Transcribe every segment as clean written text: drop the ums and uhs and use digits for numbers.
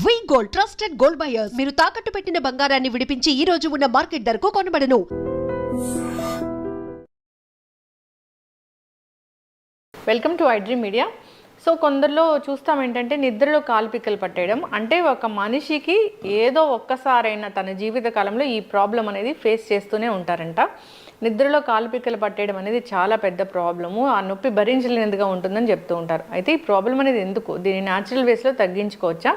వి gold trusted gold buyers మీరు తాకట్టు పెట్టిన బంగారాన్ని విడిపించి ఈ రోజు ఉన్న మార్కెట్ ధరకు కొనబడను. Welcome to iDream media. So కొందరిలో చూస్తాం ఏంటంటే నిద్రలో కాలుపిక్కలు పట్టేయడం, అంటే ఒక మనిషికి ఏదో ఒక్కసారైనా తన జీవిత కాలంలో ఈ ప్రాబ్లం అనేది ఫేస్ చేస్తూనే ఉంటారంట. నిద్రలో కాలుపిక్కలు పట్టేయడం అనేది చాలా పెద్ద ప్రాబ్లము, ఆ నొప్పి భరించలేనిదిగా ఉంటుందని చెప్తూ ఉంటారు. అయితే ఈ ప్రాబ్లం అనేది ఎందుకు, దీన్ని న్యాచురల్ వేస్లో తగ్గించుకోవచ్చా,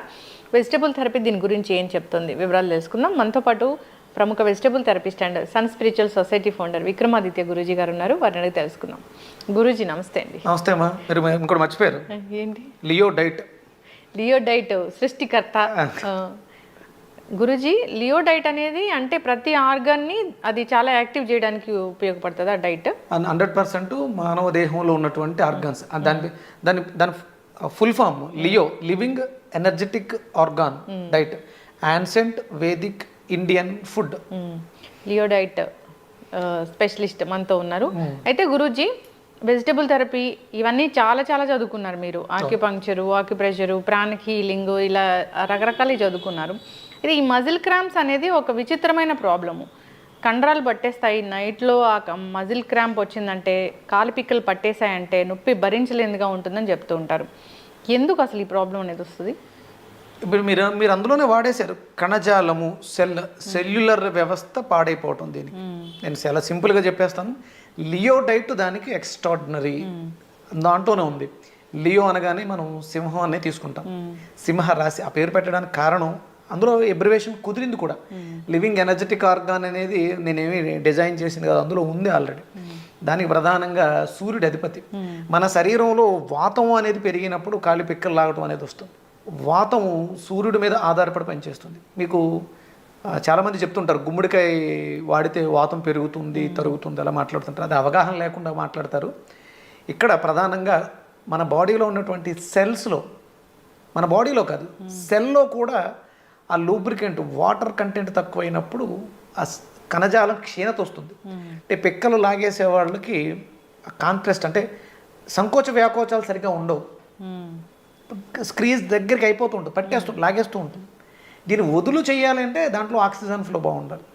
వెజిటబుల్ థెరపీ దీని గురించి ఏం చెప్తుంది, వివరాలు తెలుసుకుందాం. మనతో పాటు ప్రముఖ vegetable therapist and sun spiritual society founder Vikramaditya Guruji గారు ఉన్నారు. వారిని అడిగి తెలుసుకుందాం. గురూజీ నమస్తే అండి. నమస్తే అమ్మా. మీరు ఇంకోటి మర్చిపోయారు, ఏంటి? Leo diet. లియో డైట్ సృష్టికర్త గురూజీ. లియో డైట్ అనేది అంటే ప్రతి ఆర్గాన్ని అది చాలా యాక్టివ్ చేయడానికి ఉపయోగపడుతుంది ఆ డైట్. 100% మానవ దేహంలో ఉన్నటువంటి ఆర్గాన్స్, దాని దాని దాని full form Leo, living energetic organ diet, ancient Vedic Indian food. Leo diet specialist మనతో ఉన్నారు. అయితే గురూజీ, వెజిటబుల్ థెరపీ ఇవన్నీ చాలా చాలా చదువుకున్నారు మీరు. ఆక్యుపంక్చరు, ఆక్యుప్రెషరు, ప్రాణిక్ హీలింగ్, ఇలా రకరకాలు చదువుకున్నారు. ఇది ఈ మజిల్ క్రాంప్స్ అనేది ఒక విచిత్రమైన ప్రాబ్లము. కండరాలు పట్టేస్తాయి, నైట్లో ఆ మజిల్ క్రాంప్ వచ్చిందంటే, కాలు పిక్కలు పట్టేశాయంటే నొప్పి భరించలేనిదిగా ఉంటుందని చెప్తూ ఉంటారు. ఎందుకు అసలు ఈ ప్రాబ్లం అనేది వస్తుంది? ఇప్పుడు మీరు అందులోనే వాడేశారు, కణజాలము, సెల్యులర్ వ్యవస్థ పాడైపోవటం. దీనికి నేను చాలా సింపుల్గా చెప్పేస్తాను. లియో డైట్ దానికి ఎక్స్ట్రాడినరీ దాంట్లోనే ఉంది. లియో అనగానే మనం సింహం అనే తీసుకుంటాం, సింహ రాశి ఆ పేరు పెట్టడానికి కారణం అందులో ఎబ్రివేషన్ కుదిరింది కూడా. లివింగ్ ఎనర్జెటిక్ ఆర్గాన్ అనేది నేనేమి డిజైన్ చేసింది కదా, అందులో ఉంది ఆల్రెడీ. దానికి ప్రధానంగా సూర్యుడి అధిపతి. మన శరీరంలో వాతం అనేది పెరిగినప్పుడు కాలి పిక్కలు లాగటం అనేది వస్తుంది. వాతము సూర్యుడి మీద ఆధారపడి పనిచేస్తుంది. మీకు చాలామంది చెప్తుంటారు గుమ్మడికాయ వాడితే వాతం పెరుగుతుంది, తరుగుతుంది, అలా మాట్లాడుతుంటారు. అది అవగాహన లేకుండా మాట్లాడతారు. ఇక్కడ ప్రధానంగా మన బాడీలో ఉన్నటువంటి సెల్స్లో, మన బాడీలో కాదు సెల్లో కూడా ఆ లూబ్రికెంట్, వాటర్ కంటెంట్ తక్కువైనప్పుడు ఆ కణజాలం క్షీణత వస్తుంది. అంటే పిక్కలు లాగేసే వాళ్ళకి కాంట్రాస్ట్ అంటే సంకోచ వ్యాకోచాలు సరిగా ఉండవు, స్క్రీజ్ దగ్గరికి అయిపోతూ ఉంటుంది, పట్టేస్తుంది, లాగేస్తూ ఉంటుంది. దీన్ని వదులు చేయాలంటే దాంట్లో ఆక్సిజన్ ఫ్లో బాగుండాలి.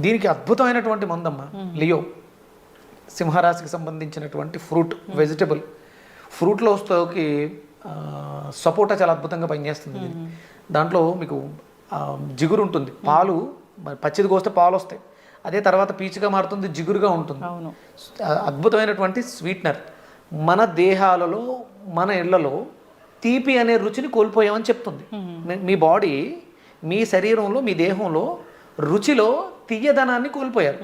దీనికి అద్భుతమైనటువంటి మందమ్మ లియో. సింహరాశికి సంబంధించినటువంటి ఫ్రూట్, వెజిటబుల్. ఫ్రూట్లో వస్తేకి సపోటా చాలా అద్భుతంగా పనిచేస్తుంది. దాంట్లో మీకు జిగురు ఉంటుంది, పాలు పచ్చిది కోస్తే పాలు వస్తాయి, అదే తర్వాత పీచుగా మారుతుంది, జిగురుగా ఉంటుంది. అద్భుతమైనటువంటి స్వీట్నర్. మన దేహాలలో, మన ఇళ్లలో తీపి అనే రుచిని కోల్పోయామని చెప్తుంది. మీ బాడీ, మీ శరీరంలో, మీ దేహంలో రుచిలో తీయదనాన్ని కోల్పోయారు.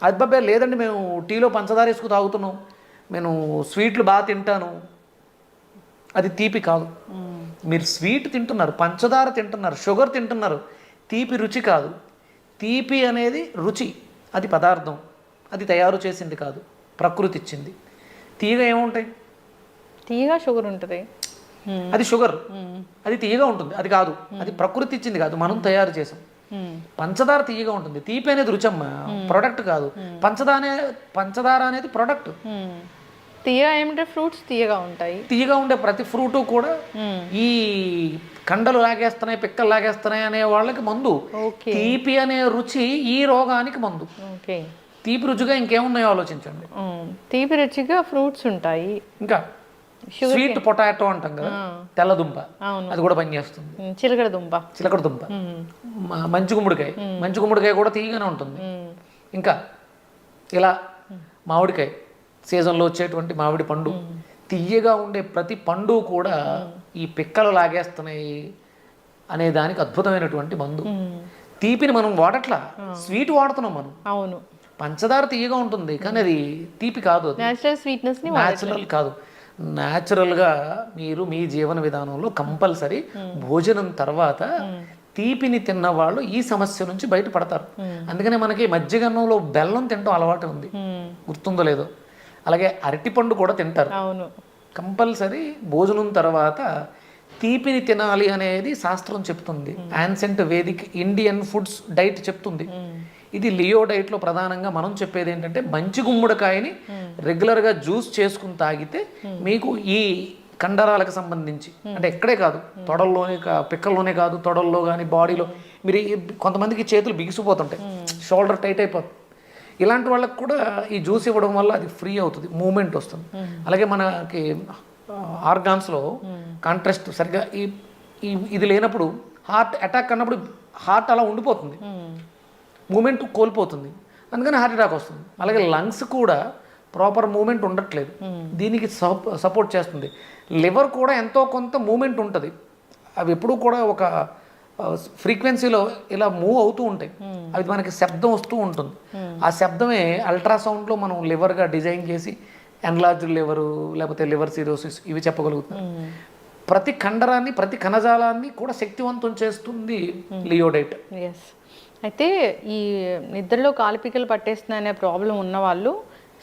అబ్బాయి లేదండి మేము టీలో పంచదార వేసుకు తాగుతున్నాం, నేను స్వీట్లు బాగా తింటాను, అది తీపి కాదు. మీరు స్వీట్ తింటున్నారు, పంచదార తింటున్నారు, షుగర్ తింటున్నారు, తీపి రుచి కాదు. తీపి అనేది రుచి, అది పదార్థం, అది తయారు చేసింది కాదు, ప్రకృతి ఇచ్చింది. తీయగా ఏముంటాయి? తీయగా షుగర్ ఉంటుంది, అది షుగర్, అది తీయగా ఉంటుంది, అది కాదు, అది ప్రకృతి ఇచ్చింది కాదు, మనం తయారు చేసాం. పంచదార తీయగా ఉంటుంది, తీపి అనేది రుచమ్మ, ప్రొడక్ట్ కాదు. పంచదార అనేది ప్రొడక్ట్. తీయగా ఏమంటే ఫ్రూట్స్ తీయగా ఉంటాయి, తీయగా ఉండే ప్రతి ఫ్రూటు కూడా ఈ కండలు లాగేస్తున్నాయి, పిక్కలు లాగేస్తున్నాయి అనే వాళ్ళకి మందు. తీపి అనే రుచి ఈ రోగానికి మందు. తీపి రుచిగా ఇంకేమున్నాయో ఆలోచించండి. తీపి రుచిగా ఫ్రూట్స్ ఉంటాయి. ఇంకా స్వీట్ పొటాటో అంటాం కదా, తెల్లదుంప, అది కూడా పనిచేస్తుంది. చిలకడ దుంప, మంచి గుమ్మడికాయ కూడా తీయగానే ఉంటుంది. ఇంకా ఇలా మామిడికాయ, సీజన్లో వచ్చేటువంటి మామిడి పండు, తీయగా ఉండే ప్రతి పండు కూడా ఈ పిక్కలు లాగేస్తున్నాయి అనే దానికి అద్భుతమైనటువంటి మందు. తీపిని మనం వాడట్లా, స్వీట్ వాడుతున్నాం మనం. అవును, పంచదార తీయగా ఉంటుంది కానీ అది తీపి కాదు, న్యాచురల్ కాదు. న్యాచురల్గా మీరు మీ జీవన విధానంలో కంపల్సరీ భోజనం తర్వాత తీపిని తిన్న వాళ్ళు ఈ సమస్య నుంచి బయటపడతారు. అందుకనే మనకి మజ్జిగన్నంలో బెల్లం తినడం అలవాటు ఉంది, గుర్తుందో లేదో. అలాగే అరటిపండు కూడా తింటారు. అవును, కంపల్సరీ భోజనం తర్వాత తీపిని తినాలి అనేది శాస్త్రం చెప్తుంది. Ancient Vedic Indian foods diet చెప్తుంది. ఇది లియో డైట్లో ప్రధానంగా మనం చెప్పేది ఏంటంటే, మంచి గుమ్మడికాయని రెగ్యులర్గా జ్యూస్ చేసుకుని తాగితే మీకు ఈ కండరాలకు సంబంధించి అంటే ఎక్కడే కాదు తొడల్లోనే పిక్కల్లోనే కాదు తొడల్లో కానీ బాడీలో మీరు కొంతమందికి చేతులు బిగిసిపోతుంటాయి, షోల్డర్ టైట్ అయిపోతుంది. ఇలాంటి వాళ్ళకి కూడా ఈ జ్యూస్ ఇవ్వడం వల్ల అది ఫ్రీ అవుతుంది, మూమెంట్ వస్తుంది. అలాగే మనకి ఆర్గాన్స్లో కాంట్రాస్ట్ సరిగ్గా ఇది లేనప్పుడు హార్ట్ అటాక్ అన్నప్పుడు హార్ట్ అలా ఉండిపోతుంది, మూమెంట్ కోల్పోతుంది, అందుకని హార్ట్ అటాక్ వస్తుంది. అలాగే లంగ్స్ కూడా ప్రాపర్ మూమెంట్ ఉండట్లేదు, దీనికి సపోర్ట్ చేస్తుంది. లివర్ కూడా ఎంతో కొంత మూమెంట్ ఉంటుంది, అవి ఎప్పుడూ కూడా ఒక ఫ్రీక్వెన్సీలో ఇలా మూవ్ అవుతూ ఉంటాయి, అవి మనకి శబ్దం వస్తూ ఉంటుంది. ఆ శబ్దమే అల్ట్రాసౌండ్లో మనం లివర్గా డిజైన్ చేసి ఎన్లార్జ్డ్ లివరు లేకపోతే లివర్ సిరోసిస్ ఇవి చెప్పగలుగుతాం. ప్రతి కండరాన్ని ప్రతి కణజాలాన్ని కూడా శక్తివంతం చేస్తుంది లియోడైట్. ఎస్. అయితే ఈ నిద్రలో కాలిపికలు పట్టేస్తున్నాయనే ప్రాబ్లం ఉన్న వాళ్ళు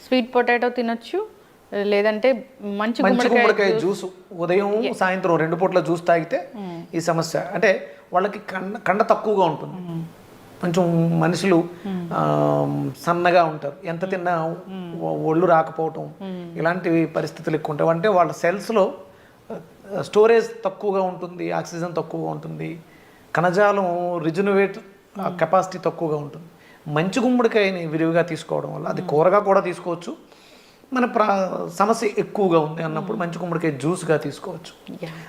స్వీట్ పొటాటో తినొచ్చు, లేదంటే మంచి గుమ్మడికాయ జ్యూస్ ఉదయం సాయంత్రం 2 పూట్ల జ్యూస్ తాగితే ఈ సమస్య అంటే వాళ్ళకి కండ తక్కువగా ఉంటుంది. కొంచెం మనుషులు సన్నగా ఉంటారు, ఎంత తిన్నా ఒళ్ళు రాకపోవటం ఇలాంటివి పరిస్థితులు ఎక్కువ ఉంటాయి. అంటే వాళ్ళ సెల్స్లో స్టోరేజ్ తక్కువగా ఉంటుంది, ఆక్సిజన్ తక్కువగా ఉంటుంది, కణజాలం రిజనరేట్ కెపాసిటీ తక్కువగా ఉంటుంది. మంచి గుమ్మడికాయని విరివిగా తీసుకోవడం వల్ల అది కూరగా కూడా తీసుకోవచ్చు, మన సమస్య ఎక్కువగా ఉంది అన్నప్పుడు మంచి గుమ్మడికాయ జ్యూస్గా తీసుకోవచ్చు.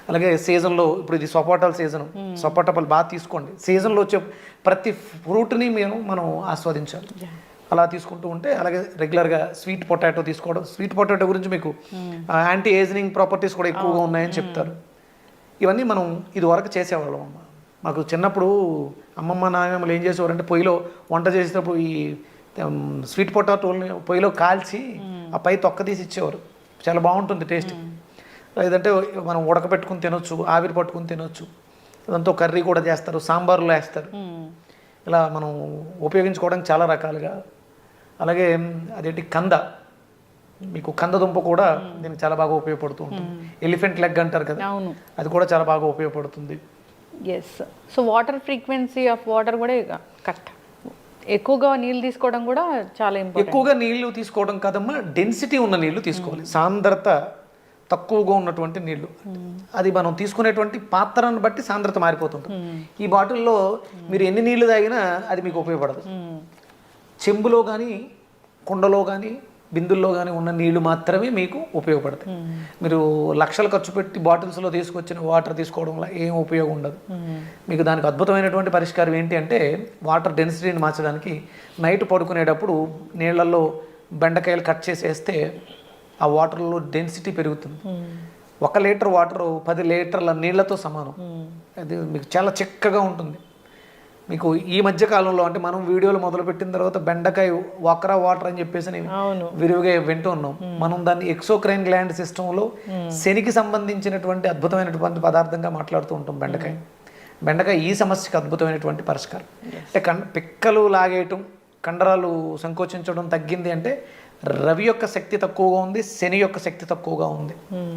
అలాగే సీజన్లో ఇప్పుడు ఇది సపోటాల సీజన్, సపోటాలు బాగా తీసుకోండి. సీజన్లో వచ్చే ప్రతి ఫ్రూట్ని మనం ఆస్వాదించాలి, అలా తీసుకుంటూ ఉంటే. అలాగే రెగ్యులర్గా స్వీట్ పొటాటో తీసుకోవడం, స్వీట్ పొటాటో గురించి మీకు యాంటీ ఏజింగ్ ప్రాపర్టీస్ కూడా ఎక్కువగా ఉన్నాయని చెప్తారు. ఇవన్నీ మనం ఇది వరకు చేసేవాళ్ళం. అమ్మ మాకు చిన్నప్పుడు అమ్మమ్మ నాయనమ్మలు ఏం చేసేవారంటే పొయ్యిలో వంట చేసేటప్పుడు ఈ స్వీట్ పొటాటోని పొయ్యిలో కాల్చి ఆ పై తొక్క తీసి ఇచ్చేవారు, చాలా బాగుంటుంది టేస్ట్. లేదంటే మనం ఉడకబెట్టుకుని తినొచ్చు, ఆవిరి పట్టుకుని తినొచ్చు, దాంతో కర్రీ కూడా చేస్తారు, సాంబార్లో వేస్తారు. ఇలా మనం ఉపయోగించుకోవడానికి చాలా రకాలుగా. అలాగే అదేంటి మీకు కందదుంప కూడా దీనికి చాలా బాగా ఉపయోగపడుతూ ఉంటుంది. ఎలిఫెంట్ లెగ్ అంటారు కదా, అది కూడా చాలా బాగా ఉపయోగపడుతుంది. Yes. So water frequency of water కూడా కరెక్ట్, ఎక్కువగా నీళ్ళు తీసుకోవడం కూడా చాలా ఇంపార్టెంట్. ఎక్కువగా నీళ్లు తీసుకోవడం కాదమ్మా, డెన్సిటీ ఉన్న నీళ్లు తీసుకోవాలి, సాంద్రత తక్కువగా ఉన్నటువంటి నీళ్లు. అది మనం తీసుకునేటువంటి పాత్రను బట్టి సాంద్రత మారిపోతుంటుంది. ఈ బాటిల్లో మీరు ఎన్ని నీళ్లు తాగినా అది మీకు ఉపయోగపడదు. చెంబులో కానీ కుండలో కానీ బిందుల్లో కానీ ఉన్న నీళ్లు మాత్రమే మీకు ఉపయోగపడతాయి. మీరు లక్షలు ఖర్చు పెట్టి బాటిల్స్లో తీసుకొచ్చిన వాటర్ తీసుకోవడం వల్ల ఏం ఉపయోగం ఉండదు. మీకు దానికి అద్భుతమైనటువంటి పరిష్కారం ఏంటి అంటే వాటర్ డెన్సిటీని మార్చడానికి నైట్ పడుకునేటప్పుడు నీళ్లలో బెండకాయలు కట్ చేసి వేస్తే ఆ వాటర్లో డెన్సిటీ పెరుగుతుంది. 1 లీటర్ వాటర్ 10 లీటర్ల నీళ్లతో సమానం. అది మీకు చాలా చిక్కగా ఉంటుంది. మీకు ఈ మధ్య కాలంలో అంటే మనం వీడియోలు మొదలుపెట్టిన తర్వాత బెండకాయ వక్రా వాటర్ అని చెప్పేసి విరివిగా వింటూ ఉన్నాం. మనం దాన్ని ఎక్సోక్రైన్ గ్లాండ్ సిస్టంలో శనికి సంబంధించినటువంటి అద్భుతమైనటువంటి పదార్థంగా మాట్లాడుతూ ఉంటాం. బెండకాయ ఈ సమస్యకి అద్భుతమైనటువంటి పరిష్కారం. అంటే పిక్కలు లాగేయటం, కండరాలు సంకోచించడం తగ్గింది అంటే రవి యొక్క శక్తి తక్కువగా ఉంది, శని యొక్క శక్తి తక్కువగా ఉంది.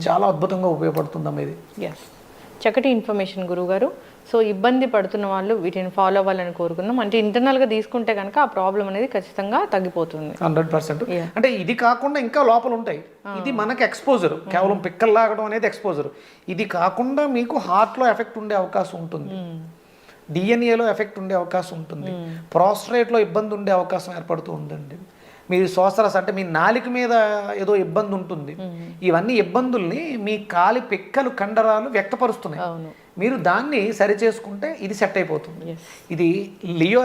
చాలా అద్భుతంగా ఉపయోగపడుతుందమ్మా ఇది. చక్కటి ఇన్ఫర్మేషన్ గురువుగారు. సో ఇబ్బంది పడుతున్న వాళ్ళు వీటిని ఫాలో అవ్వాలని కోరుకుందాం. అంటే ఇంటర్నల్గా తీసుకుంటే కనుక ఆ ప్రాబ్లం అనేది ఖచ్చితంగా తగ్గిపోతుంది 100%. అంటే ఇది కాకుండా ఇంకా లోపల ఉంటాయి. ఇది మనకి ఎక్స్పోజర్, కేవలం పిక్కలు లాగడం అనేది ఎక్స్పోజర్. ఇది కాకుండా మీకు హార్ట్లో ఎఫెక్ట్ ఉండే అవకాశం ఉంటుంది, డిఎన్ఏలో ఎఫెక్ట్ ఉండే అవకాశం ఉంటుంది, ప్రాస్ట్రేట్లో ఇబ్బంది ఉండే అవకాశం ఏర్పడుతూ ఉందండి. మీ శ్వాసరస అంటే మీ నాలిక మీద ఏదో ఇబ్బంది ఉంటుంది. ఇవన్నీ ఇబ్బందుల్ని మీ కాలి పిక్కలు కండరాలు వ్యక్తపరుస్తున్నాయి. మీరు దాన్ని సరి చేసుకుంటే ఇది సెట్ అయిపోతుంది. ఇది లియో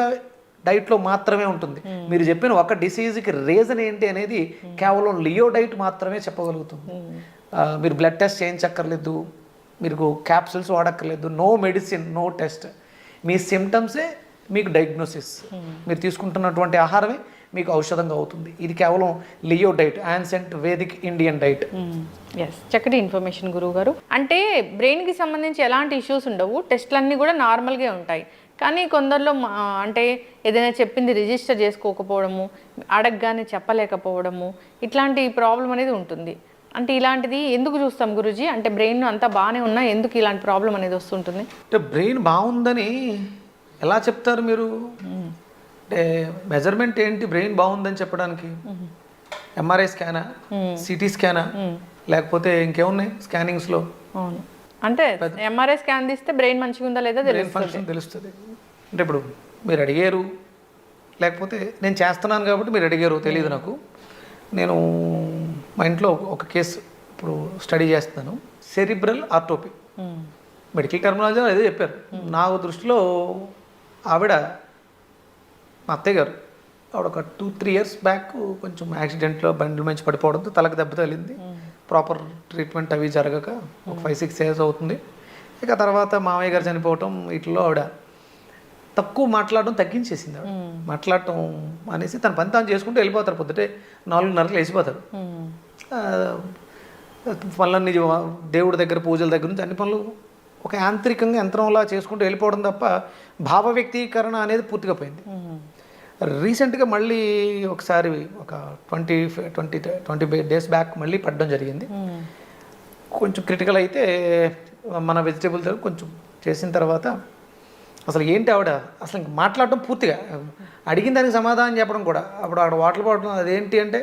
డైట్లో మాత్రమే ఉంటుంది. మీరు చెప్పిన ఒక డిసీజ్కి రీజన్ ఏంటి అనేది కేవలం లియో డైట్ మాత్రమే చెప్పగలుగుతుంది. మీరు బ్లడ్ టెస్ట్ చేయించక్కర్లేదు, మీరు క్యాప్సూల్స్ వాడక్కర్లేదు, నో మెడిసిన్, నో టెస్ట్. మీ సిమ్టమ్సే మీకు డయాగ్నోసిస్. మీరు తీసుకుంటున్నటువంటి ఆహారమే మీకు ఔషధంగా అవుతుంది. ఇది కేవలం Leo diet, ancient Vedic Indian diet. చక్కటి ఇన్ఫర్మేషన్ గురువు గారు. అంటే బ్రెయిన్కి సంబంధించి ఎలాంటి ఇష్యూస్ ఉండవు, టెస్ట్లన్నీ కూడా నార్మల్గా ఉంటాయి. కానీ కొందరిలో అంటే ఏదైనా చెప్పింది రిజిస్టర్ చేసుకోకపోవడము, అడగగానే చెప్పలేకపోవడము, ఇట్లాంటి ప్రాబ్లం అనేది ఉంటుంది. అంటే ఇలాంటిది ఎందుకు చూస్తాం గురూజీ? అంటే బ్రెయిన్ అంతా బాగానే ఉన్నా ఎందుకు ఇలాంటి ప్రాబ్లం అనేది వస్తుంటుంది? అంటే బ్రెయిన్ బాగుందని ఎలా చెప్తారు మీరు? అంటే మెజర్మెంట్ ఏంటి బ్రెయిన్ బాగుందని చెప్పడానికి? ఎంఆర్ఐ స్కానా, సిటీ స్కానా, లేకపోతే ఇంకేమున్నాయి స్కానింగ్స్లో అవును, అంటే ఎంఆర్ఐ స్కాన్ తీస్తే బ్రెయిన్ మంచిగా ఉందా లేదా బ్రెయిన్ తెలుస్తుంది. ఫంక్షన్ తెలుస్తుంది. అంటే ఇప్పుడు మీరు అడిగారు, లేకపోతే నేను చేస్తున్నాను కాబట్టి మీరు అడిగారు, తెలియదు నాకు. నేను మా ఇంట్లో ఒక కేసు ఇప్పుడు స్టడీ చేస్తున్నాను, సెరిబ్రల్ ఆర్టోపీ. మెడికల్ టర్మినాలజీ అదే చెప్పారు. నా దృష్టిలో ఆవిడ మా అత్తయ్య గారు, ఆవిడ ఒక 2-3 ఇయర్స్ బ్యాక్ కొంచెం యాక్సిడెంట్లో బండి మంచి పడిపోవడంతో తలకు దెబ్బ తగిలింది. ప్రాపర్ ట్రీట్మెంట్ అవి జరగక ఒక 5-6 ఇయర్స్ అవుతుంది. ఇక తర్వాత మామయ్య గారు చనిపోవటం వీటిలో ఆవిడ తక్కువ మాట్లాడడం తగ్గించేసింది. ఆవిడ మాట్లాడటం అనేసి తన పని తాను చేసుకుంటూ వెళ్ళిపోతారు. పొద్దుటే 4:30కి లేచిపోతారు. పనులన్నీ దేవుడి దగ్గర పూజల దగ్గర నుంచి అన్ని పనులు ఒక యాంత్రికంగా యంత్రంలా చేసుకుంటూ వెళ్ళిపోవడం తప్ప భావ వ్యక్తీకరణ అనేది పూర్తిగా పోయింది. రీసెంట్గా మళ్ళీ ఒకసారి ఒక 20 డేస్ బ్యాక్ మళ్ళీ పడడం జరిగింది. కొంచెం క్రిటికల్ అయితే మన వెజిటేబుల్ దగ్గర కొంచెం చేసిన తర్వాత అసలు ఏంటి ఆవిడ అసలు ఇంక మాట్లాడటం పూర్తిగా అడిగిన దానికి సమాధానం చెప్పడం కూడా అప్పుడు ఆవిడ వాటర్ పడడం అదేంటి అంటే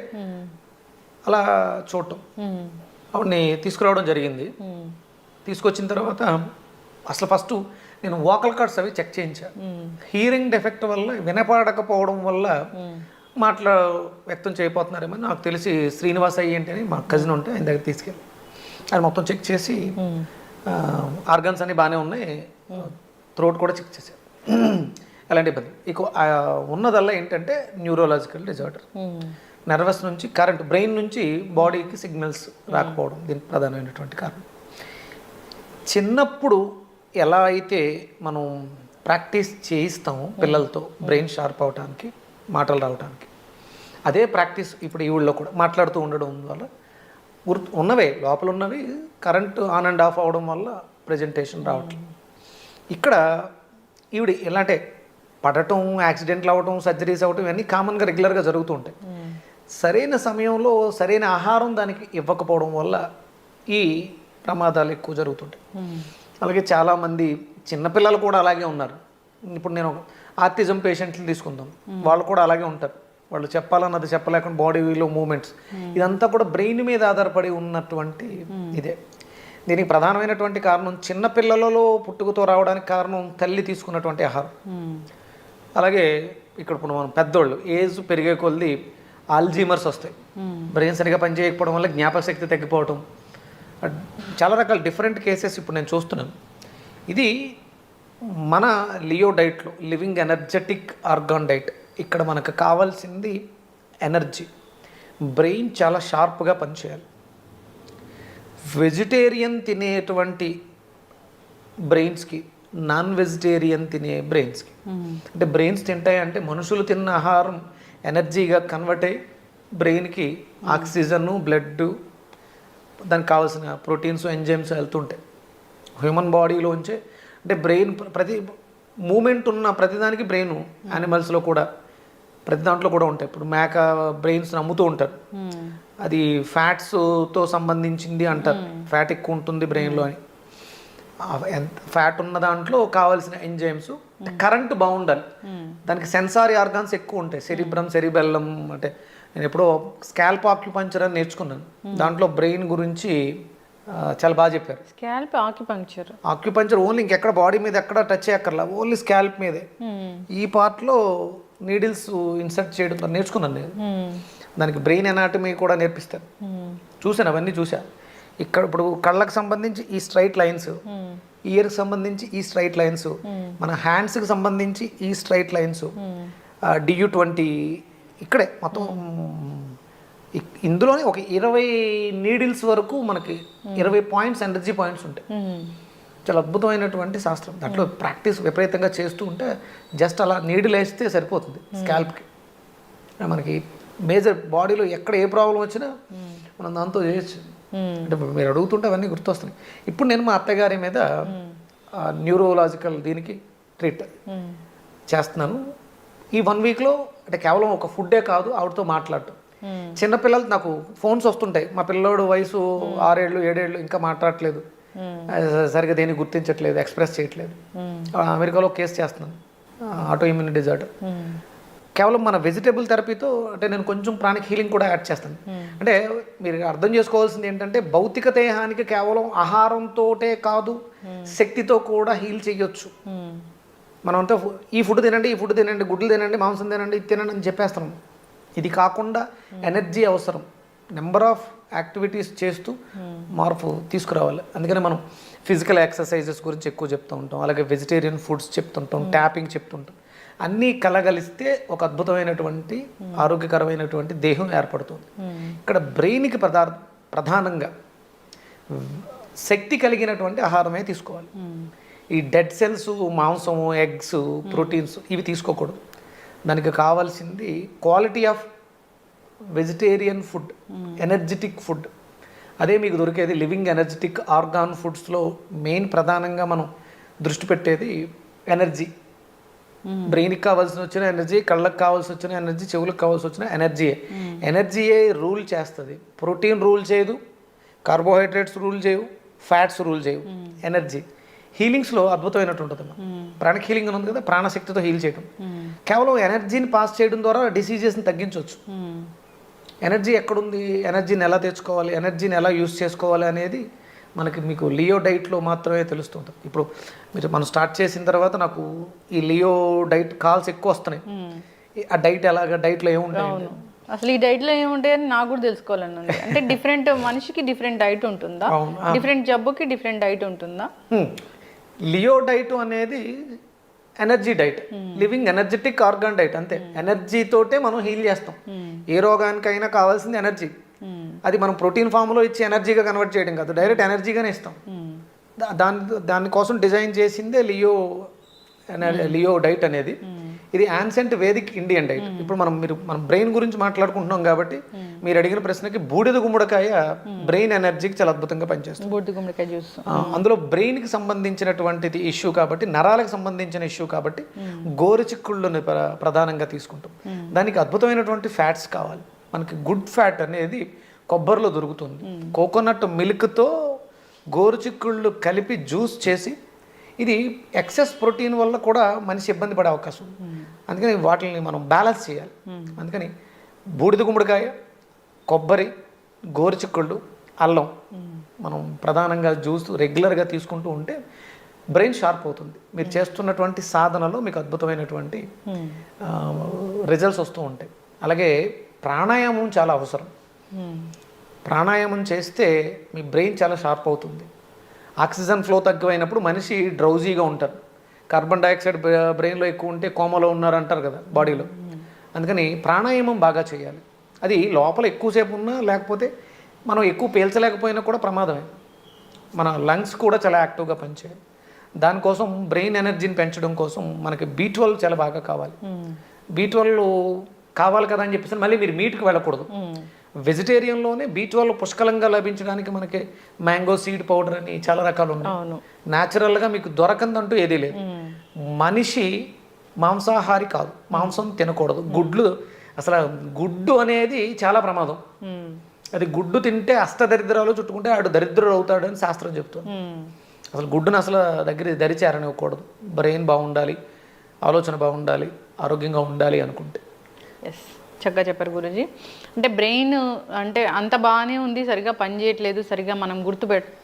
అలా చూడటం. ఆవిడని తీసుకురావడం జరిగింది. తీసుకొచ్చిన తర్వాత అసలు ఫస్ట్ నేను వోకల్ కార్డ్స్ అవి చెక్ చేయించాను. హీరింగ్ డెఫెక్ట్ వల్ల వినపడకపోవడం వల్ల వ్యక్తం చేయబోతున్నారేమో నాకు తెలిసి శ్రీనివాస్ అయ్యేంటి అని మా కజిన్ ఉంటే ఆయన దగ్గర తీసుకెళ్ళి అది మొత్తం చెక్ చేసి ఆర్గన్స్ అన్నీ బాగానే ఉన్నాయి, థ్రోట్ కూడా చెక్ చేశారు, ఎలాంటి ఇబ్బంది. ఇక ఉన్నదల్లా ఏంటంటే న్యూరోలాజికల్ డిజార్డర్. నర్వస్ నుంచి కరెంట్ బ్రెయిన్ నుంచి బాడీకి సిగ్నల్స్ రాకపోవడం దీనికి ప్రధానమైనటువంటి కారణం. చిన్నప్పుడు ఎలా అయితే మనం ప్రాక్టీస్ చేయిస్తామో పిల్లలతో బ్రెయిన్ షార్ప్ అవడానికి, మాటలు రావడానికి, అదే ప్రాక్టీస్ ఇప్పుడు ఈ ఊళ్ళో కూడా మాట్లాడుతూ ఉండడం వల్ల ఉన్నవే లోపల ఉన్నవి కరెంట్ ఆన్ అండ్ ఆఫ్ అవడం వల్ల ప్రజెంటేషన్ రావట్లేదు. ఇక్కడ ఈవిడ ఎలా అంటే పడటం, యాక్సిడెంట్లు అవ్వటం, సర్జరీస్ అవ్వటం ఇవన్నీ కామన్గా రెగ్యులర్గా జరుగుతూ ఉంటాయి. సరైన సమయంలో సరైన ఆహారం దానికి ఇవ్వకపోవడం వల్ల ఈ ప్రమాదాలు ఎక్కువ జరుగుతుంటాయి. అలాగే చాలామంది చిన్నపిల్లలు కూడా అలాగే ఉన్నారు. ఇప్పుడు నేను ఆర్టిజం పేషెంట్లు తీసుకుందాం, వాళ్ళు కూడా అలాగే ఉంటారు. వాళ్ళు చెప్పాలన్నది చెప్పలేకుండా బాడీలో మూమెంట్స్ ఇదంతా కూడా బ్రెయిన్ మీద ఆధారపడి ఉన్నటువంటి ఇదే. దీనికి ప్రధానమైనటువంటి కారణం చిన్నపిల్లలలో పుట్టుకతో రావడానికి కారణం తల్లి తీసుకున్నటువంటి ఆహారం. అలాగే ఇక్కడ ఇప్పుడు మనం పెద్దోళ్ళు ఏజ్ పెరిగే కొద్దీ ఆల్జీమర్స్ వస్తాయి. బ్రెయిన్ సరిగా పనిచేయకపోవడం వల్ల జ్ఞాపక శక్తి తగ్గిపోవడం, చాలా రకాల డిఫరెంట్ కేసెస్ ఇప్పుడు నేను చూస్తున్నాను. ఇది మన లియో డైట్లో లివింగ్ ఎనర్జెటిక్ ఆర్గాన్ డైట్. ఇక్కడ మనకు కావాల్సింది ఎనర్జీ. బ్రెయిన్ చాలా షార్ప్గా పనిచేయాలి. వెజిటేరియన్ తినేటువంటి బ్రెయిన్స్కి, నాన్ వెజిటేరియన్ తినే బ్రెయిన్స్కి, అంటే బ్రెయిన్స్ తింటాయి అంటే మనుషులు తిన్న ఆహారం ఎనర్జీగా కన్వర్ట్ అయ్యి బ్రెయిన్కి ఆక్సిజన్, బ్లడ్, దానికి కావాల్సిన ప్రోటీన్స్, ఎంజైమ్స్ వెళ్తుంటాయి హ్యూమన్ బాడీలోంచే. అంటే బ్రెయిన్ ప్రతి మూమెంట్ ఉన్న ప్రతిదానికి బ్రెయిన్ యానిమల్స్లో కూడా ప్రతి దాంట్లో కూడా ఉంటాయి. ఇప్పుడు మేక బ్రెయిన్స్ నమ్ముతూ ఉంటారు, అది ఫ్యాట్స్తో సంబంధించింది అంటారు, ఫ్యాట్ ఎక్కువ ఉంటుంది బ్రెయిన్లో అని. ఫ్యాట్ ఉన్న దాంట్లో కావాల్సిన ఎంజైమ్స్, కరెంట్ బాగుండాలి, దానికి సెన్సారీ ఆర్గాన్స్ ఎక్కువ ఉంటాయి. Cerebrum, cerebellum. అంటే నేను ఎప్పుడో స్కాల్ప్ ఆక్యుపంక్చర్ అని నేర్చుకున్నాను, దాంట్లో బ్రెయిన్ గురించి చాలా బాగా చెప్పారు. స్కాల్ప్ ఆక్యుపంక్చర్ ఓన్లీ ఇంకెక్కడ బాడీ మీద ఎక్కడ టచ్ చేయక్కర్లా, ఓన్లీ స్కాల్ప్ మీదే. ఈ పార్ట్లో నీడిల్స్ ఇన్సర్ట్ చేయడం నేర్చుకున్నాను నేను. దానికి బ్రెయిన్ ఎనాటమీ కూడా నేర్పిస్తారు. చూసాను, అవన్నీ చూసా. ఇక్కడ ఇప్పుడు కళ్ళకు సంబంధించి ఈ స్ట్రైట్ లైన్స్, ఇయర్కి సంబంధించి ఈ స్ట్రైట్ లైన్స్, మన హ్యాండ్స్కి సంబంధించి ఈ స్ట్రైట్ లైన్స్, DU20 ఇక్కడే మొత్తం. ఇందులోనే ఒక 20 నీడిల్స్ వరకు మనకి 20 పాయింట్స్, ఎనర్జీ పాయింట్స్ ఉంటాయి. చాలా అద్భుతమైనటువంటి శాస్త్రం. దాంట్లో ప్రాక్టీస్ విపరీతంగా చేస్తూ ఉంటే జస్ట్ అలా నీడిల్ వేస్తే సరిపోతుంది స్కాల్ప్కి. మనకి మేజర్ బాడీలో ఎక్కడ ఏ ప్రాబ్లం వచ్చినా మనం దాంతో చేయొచ్చు. అంటే మీరు అడుగుతుంటే అవన్నీ గుర్తొస్తున్నాయి. ఇప్పుడు నేను మా అత్తగారి మీద న్యూరోలాజికల్ దీనికి ట్రీట్ చేస్తున్నాను. ఈ 1 వీక్లో అంటే కేవలం ఒక ఫుడ్డే కాదు, ఆవిడతో మాట్లాడటం. చిన్నపిల్లలు నాకు ఫోన్స్ వస్తుంటాయి, మా పిల్లోడు వయసు 6 ఏళ్ళు 7 ఏళ్ళు ఇంకా మాట్లాడట్లేదు, సరిగ్గా దేన్ని గుర్తించట్లేదు, ఎక్స్ప్రెస్ చేయట్లేదు. అమెరికాలో కేసు చేస్తున్నాను, ఆటో ఇమ్యూన్ డిజార్డర్. కేవలం మన వెజిటేబుల్ థెరపీతో అంటే నేను కొంచెం ప్రాణిక్ హీలింగ్ కూడా యాడ్ చేస్తాను. అంటే మీరు అర్థం చేసుకోవాల్సింది ఏంటంటే భౌతిక దేహానికి కేవలం ఆహారంతోటే కాదు, శక్తితో కూడా హీల్ చేయొచ్చు. మనం అంతా ఈ ఫుడ్ తినండి, ఈ ఫుడ్ తినండి, గుడ్లు తినండి, మాంసం తినండి, ఇది తినండి అని చెప్పేస్తున్నాం. ఇది కాకుండా ఎనర్జీ అవసరం. నెంబర్ ఆఫ్ యాక్టివిటీస్ చేస్తూ మార్పు తీసుకురావాలి. అందుకని మనం ఫిజికల్ ఎక్సర్సైజెస్ గురించి ఎక్కువ చెప్తూ ఉంటాం, అలాగే వెజిటేరియన్ ఫుడ్స్ చెప్తుంటాం, ట్యాపింగ్ చెప్తుంటాం. అన్నీ కలగలిస్తే ఒక అద్భుతమైనటువంటి ఆరోగ్యకరమైనటువంటి దేహం ఏర్పడుతుంది. ఇక్కడ బ్రెయిన్కి ప్రధానంగా శక్తి కలిగినటువంటి ఆహారమే తీసుకోవాలి. ఈ డెడ్ సెల్స్, మాంసము, ఎగ్స్, ప్రోటీన్స్ ఇవి తీసుకోకూడదు. దానికి కావాల్సింది quality of vegetarian food, energetic food. అదే మీకు దొరికేది లివింగ్ ఎనర్జెటిక్ ఆర్గాన్ ఫుడ్స్లో మెయిన్ ప్రధానంగా మనం దృష్టి పెట్టేది ఎనర్జీ. బ్రెయిన్కి కావాల్సి వచ్చిన ఎనర్జీ, కళ్ళకు కావాల్సి వచ్చిన ఎనర్జీ, చెవులకు కావాల్సి వచ్చిన ఎనర్జీయే. ఎనర్జీయే రూల్ చేస్తుంది. ప్రోటీన్ రూల్ చేయదు, కార్బోహైడ్రేట్స్ రూల్ చేయవు, ఫ్యాట్స్ రూల్ చేయవు. ఎనర్జీ హీలింగ్స్లో అద్భుతమైనట్టు ఉంటుంది. ప్రాణిక్ హీలింగ్ ఉంది కదా, ప్రాణశక్తితో హీల్ చేయడం. కేవలం ఎనర్జీని పాస్ చేయడం ద్వారా డిసీజెస్ని తగ్గించవచ్చు. ఎనర్జీ ఎక్కడుంది, ఎనర్జీని ఎలా తెచ్చుకోవాలి, ఎనర్జీని ఎలా యూస్ చేసుకోవాలి అనేది మనకి మీకు లియో డైట్లో మాత్రమే తెలుస్తుంటుంది. ఇప్పుడు మనం స్టార్ట్ చేసిన తర్వాత నాకు ఈ లియో డైట్ కాల్స్ ఎక్కువ వస్తున్నాయి. ఆ డైట్ ఎలాగా, డైట్లో ఏముంటాయి, అసలు ఈ డైట్లో ఏముంటాయని నాకు కూడా తెలుసుకోవాలని ఉంది. అంటే డిఫరెంట్ మనిషికి డిఫరెంట్ డైట్ ఉంటుందా, డిఫరెంట్ జబ్బుకి డిఫరెంట్ డైట్ ఉంటుందా? లియో డైట్ అనేది energy diet, living energetic organ diet. అంతే, ఎనర్జీ తోటే మనం హీల్ చేస్తాం. ఏ రోగానికైనా కావాల్సింది ఎనర్జీ. అది మనం ప్రోటీన్ ఫామ్లో ఇచ్చి ఎనర్జీగా కన్వర్ట్ చేయడం కాదు, డైరెక్ట్ ఎనర్జీగానే ఇస్తాం. దానికోసం డిజైన్ చేసిందే లియో డైట్ అనేది. ఇది యాన్సెంట్ వేదిక్ ఇండియన్ డైట్. ఇప్పుడు మనం బ్రెయిన్ గురించి మాట్లాడుకుంటున్నాం కాబట్టి మీరు అడిగిన ప్రశ్నకి బూడిద గుమ్మడికాయ బ్రెయిన్ ఎనర్జీకి చాలా అద్భుతంగా పనిచేస్తుంది. బూడిద గుమ్మడికాయ జ్యూస్ అందులో బ్రెయిన్కి సంబంధించినటువంటిది ఇష్యూ కాబట్టి, నరాలకు సంబంధించిన ఇష్యూ కాబట్టి గోరుచిక్కుళ్ళని ప్రధానంగా తీసుకుంటాం. దానికి అద్భుతమైనటువంటి ఫ్యాట్స్ కావాలి. మనకి గుడ్ ఫ్యాట్ అనేది కొబ్బరిలో దొరుకుతుంది. కోకోనట్ మిల్క్తో గోరుచిక్కుళ్ళు కలిపి జ్యూస్ చేసి, ఇది ఎక్సెస్ ప్రోటీన్ వల్ల కూడా మనిషి ఇబ్బంది పడే అవకాశం ఉంది. అందుకని వాటిని మనం బ్యాలెన్స్ చేయాలి. అందుకని బూడిద గుమ్మడికాయ, కొబ్బరి, గోరుచిక్కుళ్ళు, అల్లం మనం ప్రధానంగా జ్యూస్ రెగ్యులర్గా తీసుకుంటూ ఉంటే బ్రెయిన్ షార్ప్ అవుతుంది. మీరు చేస్తున్నటువంటి సాధనలో మీకు అద్భుతమైనటువంటి రిజల్ట్స్ వస్తూ ఉంటాయి. అలాగే ప్రాణాయామం చాలా అవసరం. ప్రాణాయామం చేస్తే మీ బ్రెయిన్ చాలా షార్ప్ అవుతుంది. ఆక్సిజన్ ఫ్లో తక్కువైనప్పుడు మనిషి డ్రౌజీగా ఉంటారు. కార్బన్ డైఆక్సైడ్ బ్రెయిన్లో ఎక్కువ ఉంటే కోమలో ఉన్నారంటారు కదా బాడీలో. అందుకని ప్రాణాయామం బాగా చేయాలి. అది లోపల ఎక్కువసేపు ఉన్నా, లేకపోతే మనం ఎక్కువ పీల్చలేకపోయినా కూడా ప్రమాదమే. మన లంగ్స్ కూడా చాలా యాక్టివ్గా పనిచేయాలి. దానికోసం బ్రెయిన్ ఎనర్జీని పెంచడం కోసం మనకి B12 చాలా బాగా కావాలి. B12 కావాలి కదా అని చెప్పేసి మళ్ళీ మీరు మీట్కి వెళ్ళకూడదు. వెజిటేరియన్లోనే B12 పుష్కలంగా లభించడానికి మనకి మ్యాంగో సీడ్ పౌడర్ అని చాలా రకాలు ఉన్నాయి. న్యాచురల్గా మీకు దొరకందంటూ ఏదీ లేదు. మనిషి మాంసాహారి కాదు, మాంసం తినకూడదు. అసలు గుడ్డు అనేది చాలా ప్రమాదం. అది గుడ్డు తింటే అష్టదరిద్రాలు చుట్టుకుంటే ఆడు దరిద్రుడు అవుతాడు అని శాస్త్రం చెప్తుంది. అసలు గుడ్డును అసలు దరిచేరనివ్వకూడదు. బ్రెయిన్ బాగుండాలి, ఆలోచన బాగుండాలి, ఆరోగ్యంగా ఉండాలి అనుకుంటే. ఎస్, చక్కగా చెప్పారు గురూజీ. అంటే బ్రెయిన్ అంటే అంత బాగానే ఉంది, సరిగా పనిచేయట్లేదు, సరిగా మనం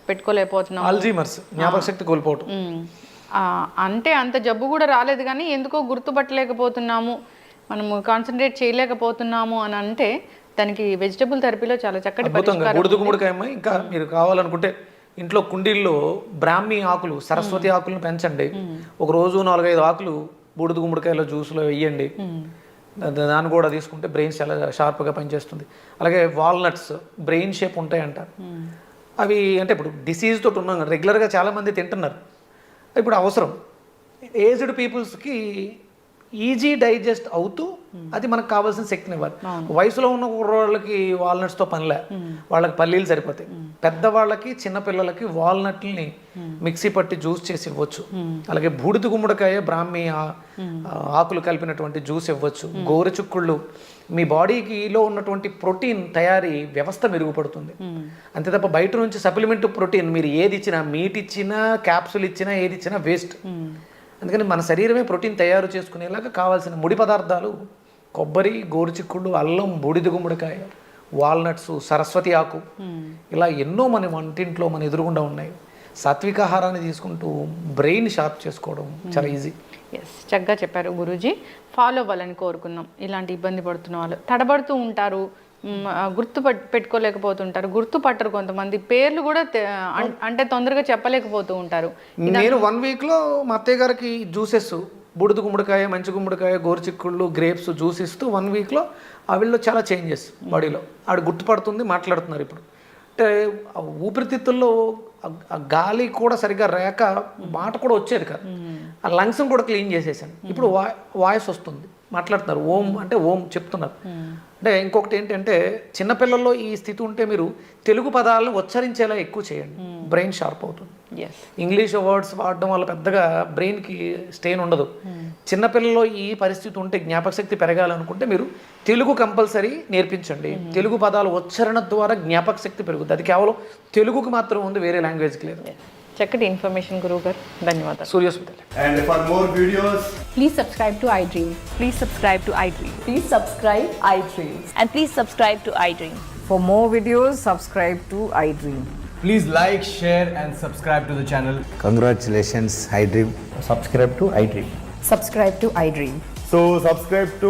పెట్టుకోలేకపోతున్నాం. అల్జీమర్స్, జ్ఞాపకశక్తి కోల్పోవటం. అంటే అంత జబ్బు కూడా రాలేదు కానీ ఎందుకో గుర్తుపట్టలేకపోతున్నాము, మనము కాన్సన్ట్రేట్ చేయలేకపోతున్నాము అని అంటే దానికి వెజిటబుల్ థెరపీలో చాలా చక్కటి పరిష్కారం. బూడిద గుమ్మడికాయ ఇంకా మీరు కావాలనుకుంటే ఇంట్లో కుండీల్లో బ్రాహ్మీ ఆకులు, సరస్వతి ఆకులను పెంచండి. ఒక రోజు 4-5 ఆకులు బూడిద గుమ్మడికాయలో జ్యూస్లో వేయండి. దాన్ని కూడా తీసుకుంటే బ్రెయిన్ చాలా షార్ప్గా పనిచేస్తుంది. అలాగే వాల్నట్స్ బ్రెయిన్ షేప్ ఉంటాయంటారు. అవి అంటే ఇప్పుడు డిసీజ్ తోటి ఉన్నాం, రెగ్యులర్గా చాలామంది తింటున్నారు. ఇప్పుడు అవసరం ఏజ్డ్ పీపుల్స్కి ఈజీ డైజెస్ట్ అవుతూ అది మనకు కావాల్సిన శక్తిని ఇవ్వాలి. వయసులో ఉన్న వాళ్ళకి వాల్నట్స్తో పనిలే, వాళ్ళకి పల్లీలు సరిపోతాయి. పెద్దవాళ్ళకి, చిన్నపిల్లలకి వాల్నట్ని మిక్సీ పట్టి జ్యూస్ చేసి ఇవ్వచ్చు. అలాగే బూడిద గుమ్మడికాయ, బ్రాహ్మీ ఆకులు కలిపినటువంటి జ్యూస్ ఇవ్వచ్చు. గోరుచిక్కుళ్ళు మీ బాడీకిలో ఉన్నటువంటి ప్రోటీన్ తయారీ వ్యవస్థ మెరుగుపడుతుంది. అంతే తప్ప బయట నుంచి సప్లిమెంట్ ప్రోటీన్ మీరు ఏది ఇచ్చినా, మీట్ ఇచ్చినా, క్యాప్సుల్ ఇచ్చినా, ఏది ఇచ్చినా వేస్ట్. అందుకని మన శరీరమే ప్రోటీన్ తయారు చేసుకునేలాగా కావాల్సిన ముడి పదార్థాలు కొబ్బరి, గోరుచిక్కుడు, అల్లం, బూడిద గుమ్మడికాయ, వాల్నట్స్, సరస్వతి ఆకు, ఇలా ఎన్నో మన వంటింట్లో మన ఎదురుగుండా ఉన్నాయి. సాత్విక ఆహారాన్ని తీసుకుంటూ బ్రెయిన్ షార్ప్ చేసుకోవడం చాలా ఈజీ. ఎస్, చక్కగా చెప్పారు గురూజీ. ఫాలో అవ్వాలని కోరుకుందాం. ఇలాంటి ఇబ్బంది పడుతున్న వాళ్ళు తడబడుతూ ఉంటారు, పెట్టుకోలేకపోతుంటారు, గుర్తుపట్టరు, కొంతమంది పేర్లు కూడా అంటే తొందరగా చెప్పలేకపోతూ ఉంటారు. నేను 1 వీక్లో మా అత్తయ్య గారికి జ్యూసెస్, బూడిద గుమ్మడికాయ, మంచి గుమ్మడికాయ, గోరుచిక్కుళ్ళు, గ్రేప్స్ జ్యూస్ ఇస్తూ 1 వీక్లో ఆవిడలో చాలా చేంజెస్ బాడీలో. ఆవిడ గుర్తుపడుతుంది, మాట్లాడుతున్నారు ఇప్పుడు. అంటే ఊపిరితిత్తుల్లో ఆ గాలి కూడా సరిగ్గా రేక మాట కూడా వచ్చేది కాదు. ఆ లంగ్స్ కూడా క్లీన్ చేసేసాను. ఇప్పుడు వాయిస్ వస్తుంది, మాట్లాడుతున్నారు. ఓం అంటే ఓం చెప్తున్నారు. అంటే ఇంకొకటి ఏంటంటే చిన్నపిల్లల్లో ఈ స్థితి ఉంటే మీరు తెలుగు పదాలను ఉచ్చరించేలా ఎక్కువ చేయండి, బ్రెయిన్ షార్ప్ అవుతుంది. ఇంగ్లీష్ వర్డ్స్ వాడడం వల్ల పెద్దగా బ్రెయిన్కి స్ట్రెయిన్ ఉండదు. చిన్నపిల్లల్లో ఈ పరిస్థితి ఉంటే జ్ఞాపక శక్తి పెరగాలనుకుంటే మీరు తెలుగు కంపల్సరీ నేర్పించండి. తెలుగు పదాల ఉచ్చరణ ద్వారా జ్ఞాపక శక్తి పెరుగుతుంది. అది కేవలం తెలుగుకి మాత్రం ఉంది, వేరే లాంగ్వేజ్కి లేదు. చక్కటి ఇన్ఫర్మేషన్ గురువు గారు, ధన్యవాదాలు. Suryasmita. And for more videos, Please subscribe to iDream. Please subscribe to iDream. Please subscribe iDream. And please subscribe to iDream. For more videos, subscribe to iDream. please like, share and subscribe to the channel. Congratulations, iDream. Subscribe to iDream. Subscribe to iDream. So subscribe to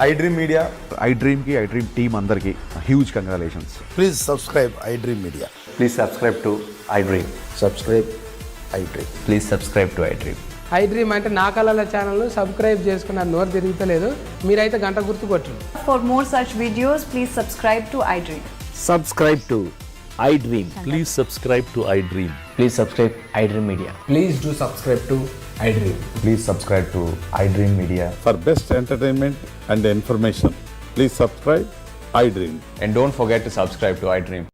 iDream Media. iDream ki iDream team andarki huge congratulations. Please subscribe iDream Media. Please subscribe to iDream. Subscribe iDream. Please subscribe to iDream. iDream అంటే నా కళల channel subscribe చేసుకున్నారు, నోరు తిరుగుతలేదు. మీరైతే గంట గుర్తు కొట్టండి. For more such videos, please subscribe to iDream. Subscribe to iDream. Please subscribe to iDream. Please subscribe iDream Media. Please do subscribe to iDream. Please subscribe to iDream Media. For best entertainment and information, please subscribe iDream. And don't forget to subscribe to iDream.